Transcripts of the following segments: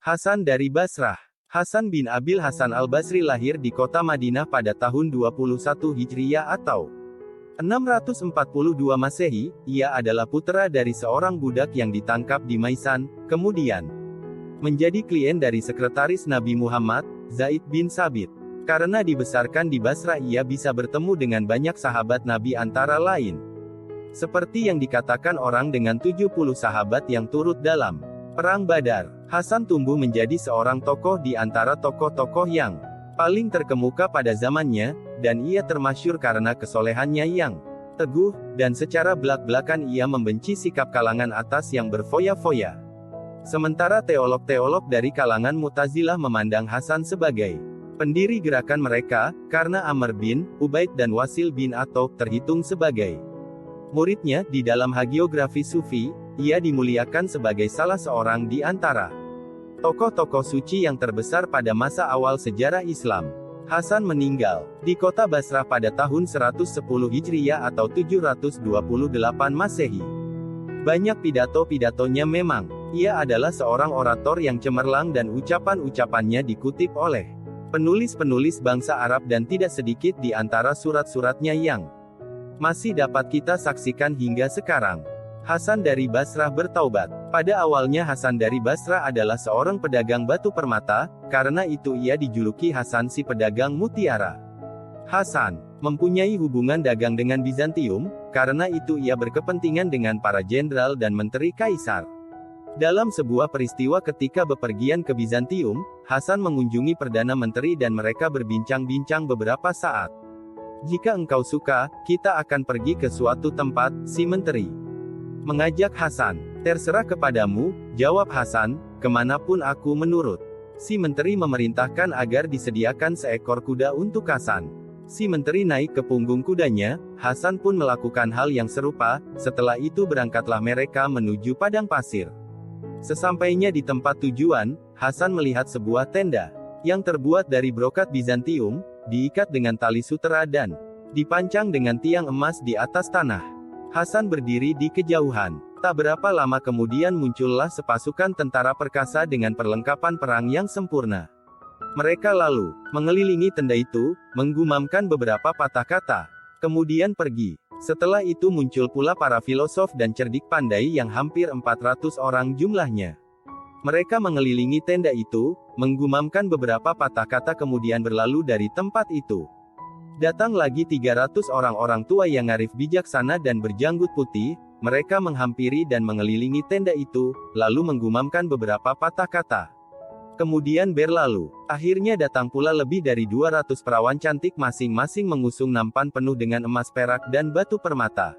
Hasan dari Basrah. Hasan bin Abil Hasan al-Basri lahir di kota Madinah pada tahun 21 Hijriyah atau 642 Masehi. Ia adalah putra dari seorang budak yang ditangkap di Maisan, kemudian menjadi klien dari sekretaris Nabi Muhammad, Zaid bin Sabit. Karena dibesarkan di Basrah, ia bisa bertemu dengan banyak sahabat Nabi antara lain seperti yang dikatakan orang dengan 70 sahabat yang turut dalam Perang Badar. Hasan tumbuh menjadi seorang tokoh di antara tokoh-tokoh yang paling terkemuka pada zamannya, dan ia termasyhur karena kesolehannya yang teguh, dan secara belak-belakan ia membenci sikap kalangan atas yang berfoya-foya. Sementara teolog-teolog dari kalangan Mu'tazilah memandang Hasan sebagai pendiri gerakan mereka, karena Amr bin Ubaid dan Wasil bin Attab terhitung sebagai muridnya. Di dalam hagiografi Sufi, ia dimuliakan sebagai salah seorang di antara tokoh-tokoh suci yang terbesar pada masa awal sejarah Islam. Hasan meninggal di kota Basrah pada tahun 110 Hijriyah atau 728 Masehi. Banyak pidato-pidatonya memang. Ia adalah seorang orator yang cemerlang dan ucapan-ucapannya dikutip oleh penulis-penulis bangsa Arab dan tidak sedikit di antara surat-suratnya yang masih dapat kita saksikan hingga sekarang. Hasan dari Basrah bertaubat. Pada awalnya Hasan dari Basrah adalah seorang pedagang batu permata, karena itu ia dijuluki Hasan si pedagang mutiara. Hasan mempunyai hubungan dagang dengan Bizantium, karena itu ia berkepentingan dengan para jenderal dan menteri kaisar. Dalam sebuah peristiwa ketika bepergian ke Bizantium, Hasan mengunjungi Perdana Menteri dan mereka berbincang-bincang beberapa saat. "Jika engkau suka, kita akan pergi ke suatu tempat," si menteri mengajak Hasan. "Terserah kepadamu," jawab Hasan, "kemanapun aku menurut." Si menteri memerintahkan agar disediakan seekor kuda untuk Hasan. Si menteri naik ke punggung kudanya, Hasan pun melakukan hal yang serupa. Setelah itu berangkatlah mereka menuju padang pasir. Sesampainya di tempat tujuan, Hasan melihat sebuah tenda yang terbuat dari brokat Bizantium, diikat dengan tali sutera dan dipancang dengan tiang emas di atas tanah. Hasan berdiri di kejauhan. Tak berapa lama kemudian muncullah sepasukan tentara perkasa dengan perlengkapan perang yang sempurna. Mereka lalu mengelilingi tenda itu, menggumamkan beberapa patah kata, kemudian pergi. Setelah itu muncul pula para filosof dan cerdik pandai yang hampir 400 orang jumlahnya. Mereka mengelilingi tenda itu, menggumamkan beberapa patah kata kemudian berlalu dari tempat itu. Datang lagi 300 orang-orang tua yang arif bijaksana dan berjanggut putih. Mereka menghampiri dan mengelilingi tenda itu, lalu menggumamkan beberapa patah kata. Kemudian berlalu. Akhirnya datang pula lebih dari 200 perawan cantik masing-masing mengusung nampan penuh dengan emas perak dan batu permata.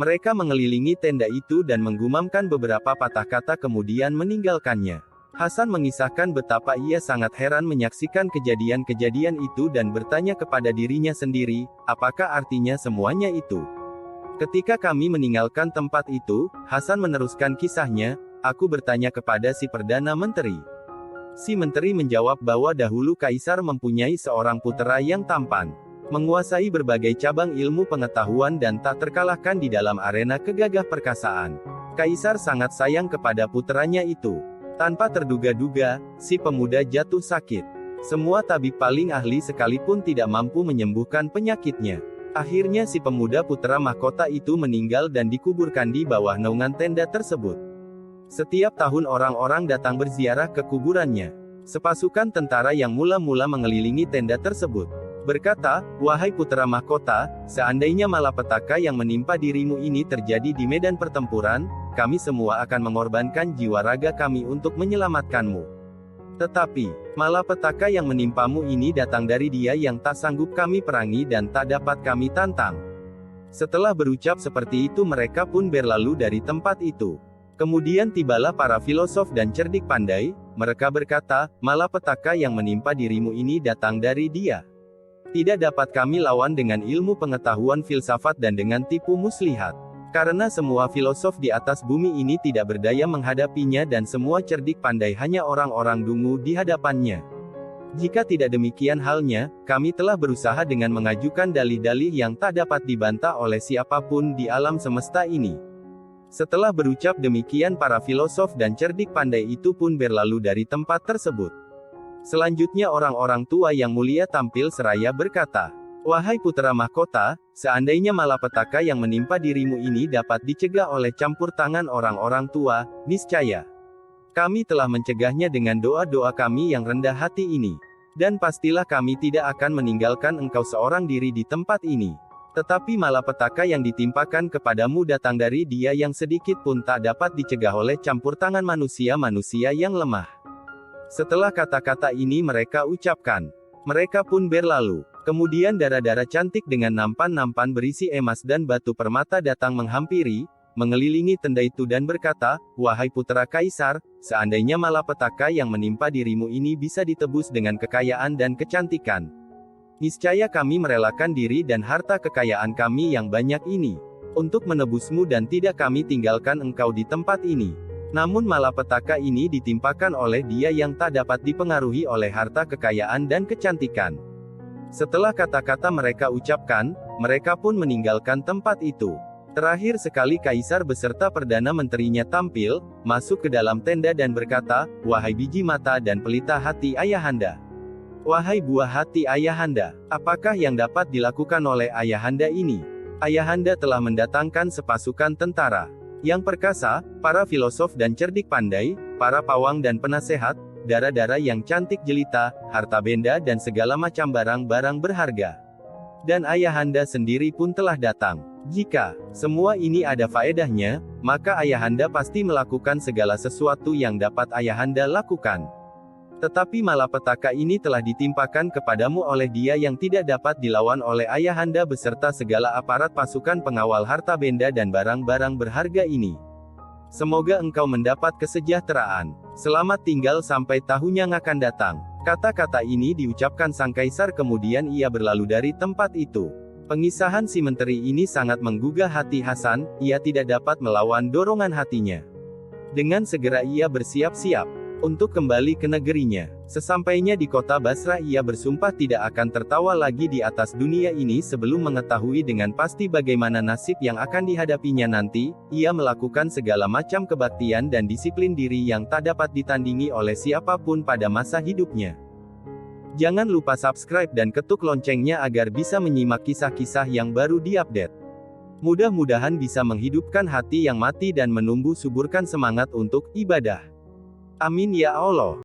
Mereka mengelilingi tenda itu dan menggumamkan beberapa patah kata kemudian meninggalkannya. Hasan mengisahkan betapa ia sangat heran menyaksikan kejadian-kejadian itu dan bertanya kepada dirinya sendiri, apakah artinya semuanya itu? Ketika kami meninggalkan tempat itu, Hasan meneruskan kisahnya, aku bertanya kepada si Perdana Menteri. Si Menteri menjawab bahwa dahulu Kaisar mempunyai seorang putera yang tampan, menguasai berbagai cabang ilmu pengetahuan dan tak terkalahkan di dalam arena kegagah perkasaan. Kaisar sangat sayang kepada puteranya itu. Tanpa terduga-duga, si pemuda jatuh sakit. Semua tabib paling ahli sekalipun tidak mampu menyembuhkan penyakitnya. Akhirnya si pemuda putra mahkota itu meninggal dan dikuburkan di bawah naungan tenda tersebut. Setiap tahun orang-orang datang berziarah ke kuburannya. Sepasukan tentara yang mula-mula mengelilingi tenda tersebut berkata, wahai putra mahkota, seandainya malapetaka yang menimpa dirimu ini terjadi di medan pertempuran, kami semua akan mengorbankan jiwa raga kami untuk menyelamatkanmu. Tetapi, malapetaka yang menimpamu ini datang dari Dia yang tak sanggup kami perangi dan tak dapat kami tantang. Setelah berucap seperti itu mereka pun berlalu dari tempat itu. Kemudian tibalah para filosof dan cerdik pandai, mereka berkata, malapetaka yang menimpa dirimu ini datang dari Dia. Tidak dapat kami lawan dengan ilmu pengetahuan filsafat dan dengan tipu muslihat. Karena semua filosof di atas bumi ini tidak berdaya menghadapinya dan semua cerdik pandai hanya orang-orang dungu di hadapannya. Jika tidak demikian halnya, kami telah berusaha dengan mengajukan dalih-dalih yang tak dapat dibantah oleh siapapun di alam semesta ini. Setelah berucap demikian, para filosof dan cerdik pandai itu pun berlalu dari tempat tersebut. Selanjutnya orang-orang tua yang mulia tampil seraya berkata, "Wahai putra mahkota, seandainya malapetaka yang menimpa dirimu ini dapat dicegah oleh campur tangan orang-orang tua, niscaya kami telah mencegahnya dengan doa-doa kami yang rendah hati ini. Dan pastilah kami tidak akan meninggalkan engkau seorang diri di tempat ini. Tetapi malapetaka yang ditimpakan kepadamu datang dari Dia yang sedikit pun tak dapat dicegah oleh campur tangan manusia-manusia yang lemah." Setelah kata-kata ini mereka ucapkan, mereka pun berlalu. Kemudian dara-dara cantik dengan nampan-nampan berisi emas dan batu permata datang menghampiri, mengelilingi tenda itu dan berkata, "Wahai putra kaisar, seandainya malapetaka yang menimpa dirimu ini bisa ditebus dengan kekayaan dan kecantikan, niscaya kami merelakan diri dan harta kekayaan kami yang banyak ini untuk menebusmu dan tidak kami tinggalkan engkau di tempat ini. Namun malapetaka ini ditimpakan oleh Dia yang tak dapat dipengaruhi oleh harta kekayaan dan kecantikan." Setelah kata-kata mereka ucapkan, mereka pun meninggalkan tempat itu. Terakhir sekali kaisar beserta perdana menterinya tampil, masuk ke dalam tenda dan berkata, "Wahai biji mata dan pelita hati ayahanda. Wahai buah hati ayahanda, apakah yang dapat dilakukan oleh ayahanda ini? Ayahanda telah mendatangkan sepasukan tentara yang perkasa, para filosof dan cerdik pandai, para pawang dan penasehat, dara-dara yang cantik jelita, harta benda dan segala macam barang-barang berharga. Dan ayahanda sendiri pun telah datang. Jika semua ini ada faedahnya, maka ayahanda pasti melakukan segala sesuatu yang dapat ayahanda lakukan. Tetapi malapetaka ini telah ditimpakan kepadamu oleh Dia yang tidak dapat dilawan oleh ayahanda beserta segala aparat pasukan pengawal harta benda dan barang-barang berharga ini. Semoga engkau mendapat kesejahteraan. Selamat tinggal sampai tahun yang akan datang." Kata-kata ini diucapkan sang kaisar kemudian ia berlalu dari tempat itu. Pengisahan si menteri ini sangat menggugah hati Hasan, ia tidak dapat melawan dorongan hatinya. Dengan segera ia bersiap-siap untuk kembali ke negerinya. Sesampainya di kota Basrah ia bersumpah tidak akan tertawa lagi di atas dunia ini sebelum mengetahui dengan pasti bagaimana nasib yang akan dihadapinya nanti. Ia melakukan segala macam kebaktian dan disiplin diri yang tak dapat ditandingi oleh siapapun pada masa hidupnya. Jangan lupa subscribe dan ketuk loncengnya agar bisa menyimak kisah-kisah yang baru diupdate. Mudah-mudahan bisa menghidupkan hati yang mati dan menumbuh suburkan semangat untuk ibadah. Amin ya Allah.